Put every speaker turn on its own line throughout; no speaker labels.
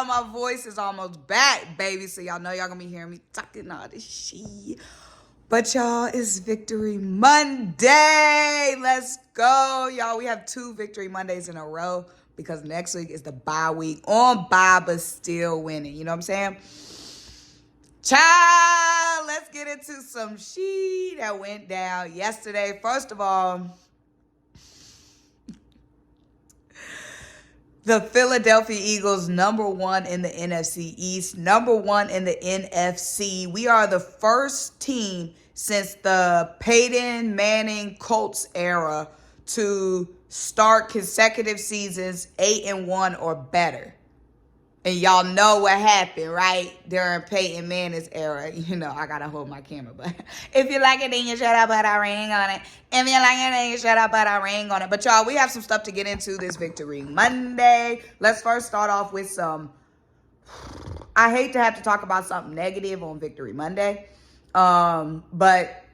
y'all. My voice is almost back, baby. So y'all know y'all gonna be hearing me talking all this shit. But y'all, it's Victory Monday. Let's go, y'all. We have 2 Victory Mondays in a row because next week is the bye week. On bye, but still winning. You know what I'm saying? Child, let's get into some shit that went down yesterday. First of all, the Philadelphia Eagles, number 1 in the NFC East, number 1 in the NFC. We are the first team since the Peyton Manning Colts era to start consecutive seasons 8-1 or better. And y'all know what happened, right? During Peyton Manning's era. You know, I gotta hold my camera, but if you like it, then you shut up, but I ring on it. If you like it, then you shut up, but I ring on it. But y'all, we have some stuff to get into this Victory Monday. Let's first start off with some, I hate to have to talk about something negative on Victory Monday, but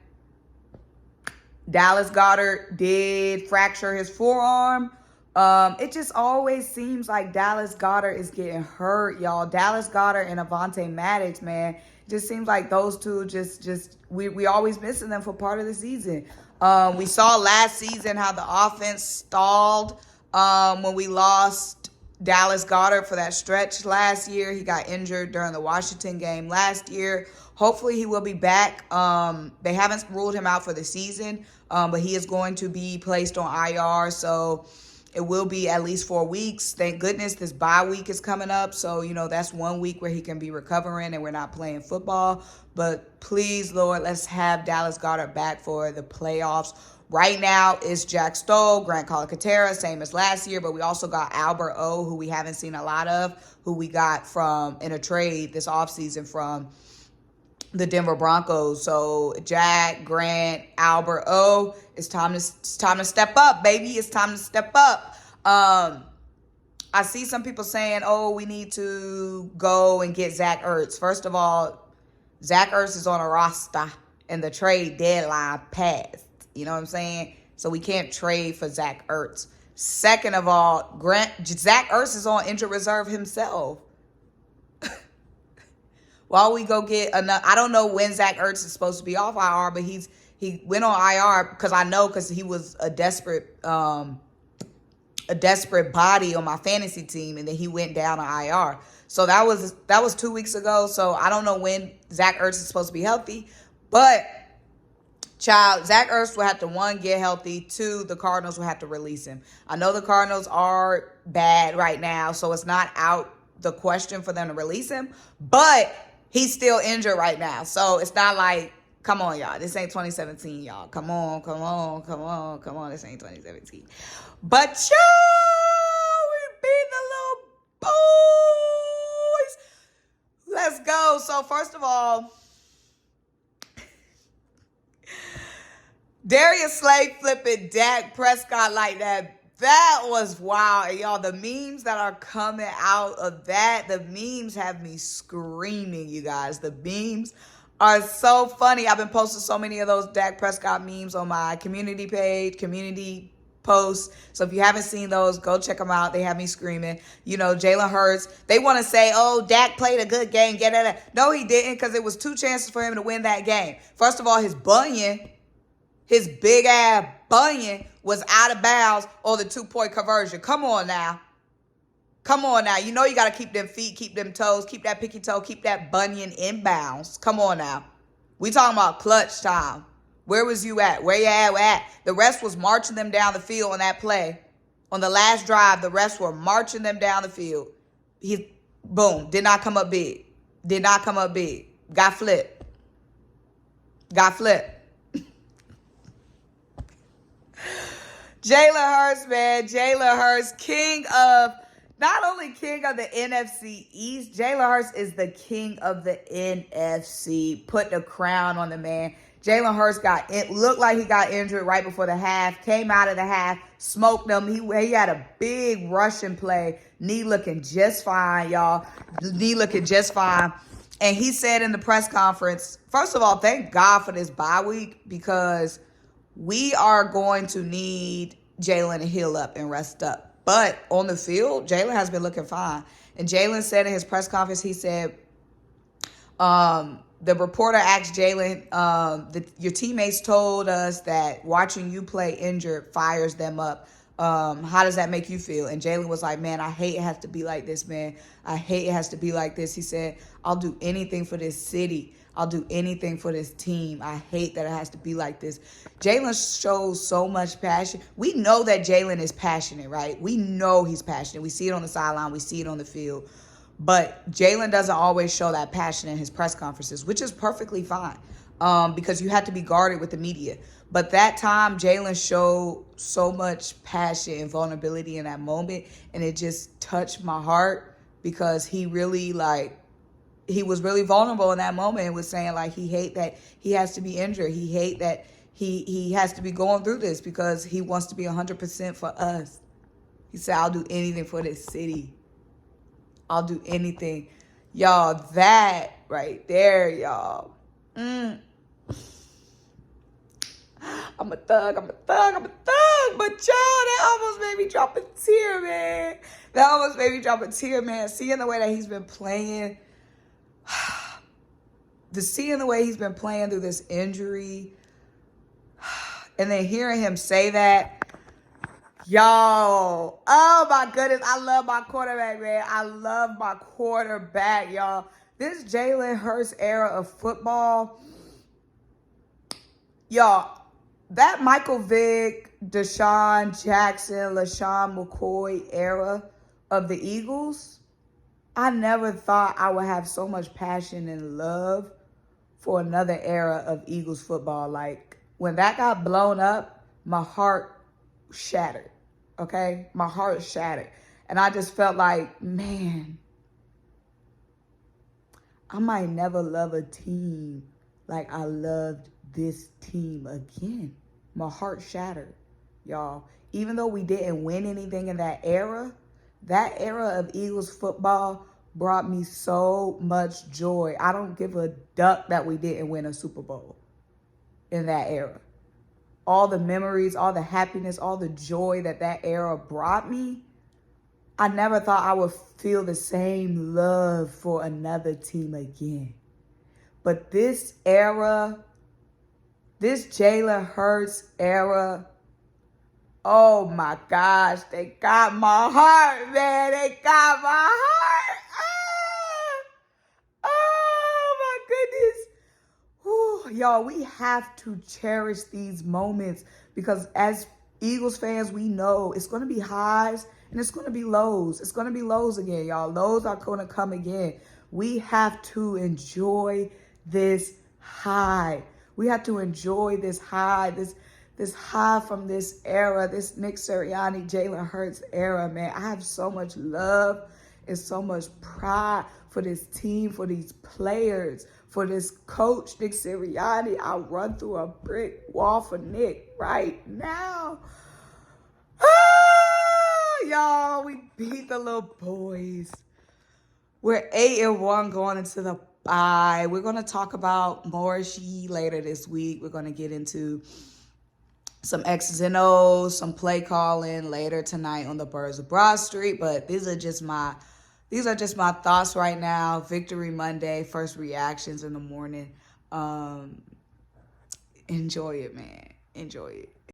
Dallas Goedert did fracture his forearm. It just always seems like Dallas Goedert is getting hurt, y'all. Dallas Goedert and Avonte Maddox, man. Just seems like those two we always missing them for part of the season. We saw last season how the offense stalled when we lost Dallas Goedert for that stretch last year. He got injured during the Washington game last year. Hopefully he will be back. They haven't ruled him out for the season, but he is going to be placed on IR, so it will be at least 4 weeks. Thank goodness this bye week is coming up. So, you know, that's 1 week where he can be recovering and we're not playing football. But please, Lord, let's have Dallas Goedert back for the playoffs. Right now, it's Jack Stoll, Grant Calcaterra, same as last year. But we also got Albert O, who we haven't seen a lot of, who we got from in a trade this offseason from the Denver Broncos. So Jack, Grant, Albert O, it's time to step up, baby. It's time to step up. I see some people saying, oh, we need to go and get Zach Ertz. First of all, Zach Ertz is on a roster and the trade deadline passed. You know what I'm saying? So we can't trade for Zach Ertz. Second of all, Zach Ertz is on injured reserve himself. While we go get another, I don't know when Zach Ertz is supposed to be off IR, but he went on IR because he was a desperate body on my fantasy team, and then he went down on IR. So that was 2 weeks ago. So I don't know when Zach Ertz is supposed to be healthy, but child, Zach Ertz will have to 1, get healthy, 2, the Cardinals will have to release him. I know the Cardinals are bad right now, so it's not out the question for them to release him, but he's still injured right now. So it's not like, come on, y'all. This ain't 2017, y'all. Come on. This ain't 2017. But, y'all, we beat the little boys. Let's go. So, first of all, Darius Slay flipping Dak Prescott like that. That was wild. And y'all, the memes that are coming out of that, the memes have me screaming, you guys. The memes are so funny. I've been posting so many of those Dak Prescott memes on my community page, community posts. So if you haven't seen those, go check them out. They have me screaming. You know, Jalen Hurts, they want to say, oh, Dak played a good game. Get it. No, he didn't, because it was 2 chances for him to win that game. First of all, his big ass bunion was out of bounds on the 2-point conversion. Come on now. You know you got to keep them feet, keep them toes, keep that picky toe, keep that bunion in bounds. Come on now. We talking about clutch time. Where was you at? Where you at? The rest was marching them down the field on that play. On the last drive, the rest were marching them down the field. He, boom, did not come up big. Got flipped. Jalen Hurts, man. Jalen Hurts, not only king of the NFC East, Jalen Hurts is the king of the NFC. Put the crown on the man. Jalen Hurts looked like he got injured right before the half, came out of the half, smoked them. He had a big rushing play. Knee looking just fine, y'all. And he said in the press conference, first of all, thank God for this bye week, because we are going to need Jalen to heal up and rest up. But on the field, Jalen has been looking fine. And Jalen said in his press conference, he said, the reporter asked Jalen, your teammates told us that watching you play injured fires them up. How does that make you feel? And Jalen was like, man, I hate it has to be like this, man. I hate it has to be like this. He said, I'll do anything for this city. I'll do anything for this team. I hate that it has to be like this. Jalen shows so much passion. We know that Jalen is passionate, right? We know he's passionate. We see it on the sideline. We see it on the field. But Jalen doesn't always show that passion in his press conferences, which is perfectly fine, because you have to be guarded with the media. But that time, Jalen showed so much passion and vulnerability in that moment, and it just touched my heart because he really, he was really vulnerable in that moment and was saying, he hate that he has to be injured. He hate that he has to be going through this because he wants to be 100% for us. He said, I'll do anything for this city. I'll do anything. Y'all, that right there, y'all. I'm a thug. But y'all, that almost made me drop a tear, man. Seeing the way that he's been playing. Seeing the way he's been playing through this injury. And then hearing him say that. Yo, oh my goodness, I love my quarterback, man. Y'all. This Jalen Hurts era of football, y'all, that Michael Vick, Deshaun Jackson, LaShawn McCoy era of the Eagles, I never thought I would have so much passion and love for another era of Eagles football. When that got blown up, my heart shattered. Okay? My heart shattered. And I just felt like, man, I might never love a team like I loved this team again. My heart shattered, y'all. Even though we didn't win anything in that era of Eagles football brought me so much joy. I don't give a duck that we didn't win a Super Bowl in that era. All the memories, all the happiness, all the joy that era brought me, I never thought I would feel the same love for another team again. But this era, this Jalen Hurts era, oh my gosh, they got my heart, man. They got my heart. Oh my goodness. Y'all, we have to cherish these moments because as Eagles fans, we know it's going to be highs and it's going to be lows. It's going to be lows again, y'all. Lows are going to come again. We have to enjoy this high. We have to enjoy this high, this high from this era, this Nick Sirianni, Jalen Hurts era, man. I have so much love and so much pride for this team, for these players, for this coach, Nick Sirianni. I'll run through a brick wall for Nick right now. Y'all, we beat the little boys. We're 8-1 going into the bye. We're going to talk about Morrissey later this week. We're going to get into some X's and O's, some play calling later tonight on the Birds of Broad Street. But these are just my thoughts right now. Victory Monday, first reactions in the morning. Enjoy it, man. Enjoy it.